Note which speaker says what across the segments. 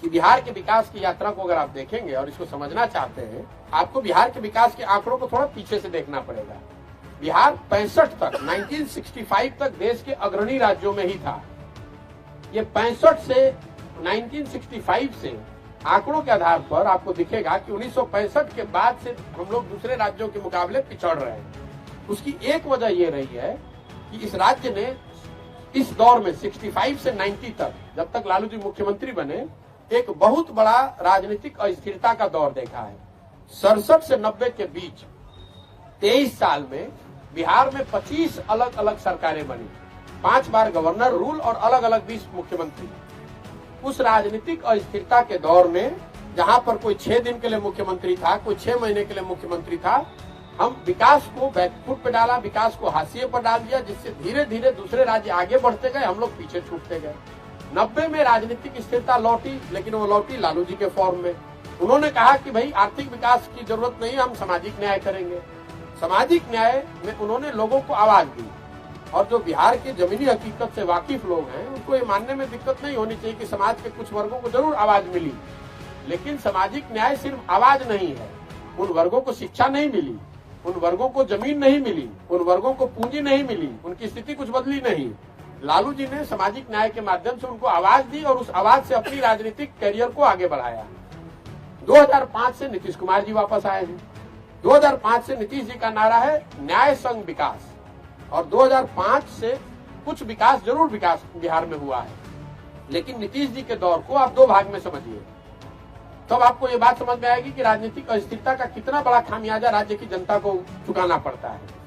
Speaker 1: कि बिहार के विकास की यात्रा को अगर आप देखेंगे और इसको समझना चाहते हैं, आपको बिहार के विकास के आंकड़ों को थोड़ा पीछे से देखना पड़ेगा। बिहार 65 तक 1965 तक देश के अग्रणी राज्यों में ही था। ये 65 से 1965 से आंकड़ों के आधार पर आपको दिखेगा कि 1965 के बाद से हम लोग दूसरे राज्यों के मुकाबले पिछड़ रहे हैं। उसकी एक वजह ये रही है कि इस राज्य ने इस दौर में 65 से 90 तक, जब तक लालू जी मुख्यमंत्री बने, एक बहुत बड़ा राजनीतिक अस्थिरता का दौर देखा है। 67 से 90 के बीच 23 साल में बिहार में 25 अलग अलग सरकारें बनी, 5 बार गवर्नर रूल और अलग अलग 20 मुख्यमंत्री। उस राजनीतिक अस्थिरता के दौर में जहां पर कोई 6 दिन के लिए मुख्यमंत्री था, कोई 6 महीने के लिए मुख्यमंत्री था, हम विकास को बैकफुट पे डाला, विकास को हाशिए पर डाल दिया, जिससे धीरे धीरे दूसरे राज्य आगे बढ़ते गए, हम लोग पीछे छूटते गए। 90 में राजनीतिक स्थिरता लौटी, लेकिन वो लौटी लालू जी के फॉर्म में। उन्होंने कहा कि भाई आर्थिक विकास की जरूरत नहीं है, हम सामाजिक न्याय करेंगे। सामाजिक न्याय में उन्होंने लोगों को आवाज दी, और जो बिहार के जमीनी हकीकत से वाकिफ लोग हैं उनको ये मानने में दिक्कत नहीं होनी चाहिए कि समाज के कुछ वर्गों को जरूर आवाज मिली, लेकिन सामाजिक न्याय सिर्फ आवाज नहीं है। उन वर्गों को शिक्षा नहीं मिली, उन वर्गों को जमीन नहीं मिली, उन वर्गों को पूंजी नहीं मिली, उनकी स्थिति कुछ बदली नहीं। लालू जी ने सामाजिक न्याय के माध्यम से उनको आवाज दी और उस आवाज से अपनी राजनीतिक करियर को आगे बढ़ाया। 2005 से नीतीश कुमार जी वापस आए हैं। 2005 से नीतीश जी का नारा है न्याय संग विकास, और 2005 से कुछ विकास जरूर विकास बिहार में हुआ है, लेकिन नीतीश जी के दौर को आप 2 भाग में समझिए, तब आपको ये बात समझ में आएगी कि राजनीतिक अस्थिरता का कितना बड़ा खामियाजा राज्य की जनता को चुकाना पड़ता है।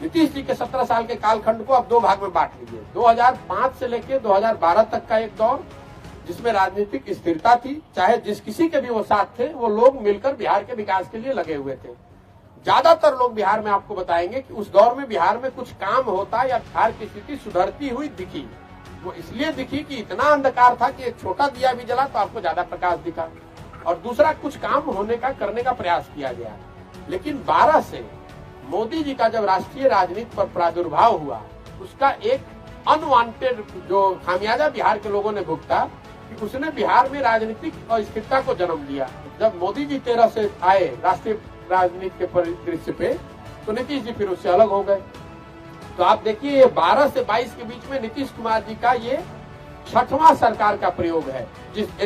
Speaker 1: नीतीश जी के 17 साल के कालखंड को आप 2 भाग में बांट लीजिए। 2005 से लेकर 2012 तक का एक दौर जिसमें राजनीतिक स्थिरता थी, चाहे जिस किसी के भी वो साथ थे, वो लोग मिलकर बिहार के विकास के लिए लगे हुए थे। ज्यादातर लोग बिहार में आपको बताएंगे कि उस दौर में बिहार में कुछ काम होता या बिहार की स्थिति सुधरती हुई दिखी। वो इसलिए दिखी कि इतना अंधकार था कि एक छोटा दिया भी जला तो आपको ज्यादा प्रकाश दिखा, और दूसरा कुछ काम होने का करने का प्रयास किया गया। लेकिन 12 से मोदी जी का जब राष्ट्रीय राजनीति पर प्रादुर्भाव हुआ, उसका एक अनवांटेड जो खामियाजा बिहार के लोगों ने भुगता कि उसने बिहार में राजनीतिक अस्थिरता को जन्म दिया। जब मोदी जी 13 से आए राष्ट्रीय राजनीति के परिदृश्य पे, तो नीतीश जी फिर उससे अलग हो गए। तो आप देखिए, ये 12 से 22 के बीच में नीतीश कुमार जी का ये 6वां सरकार का प्रयोग है, जिस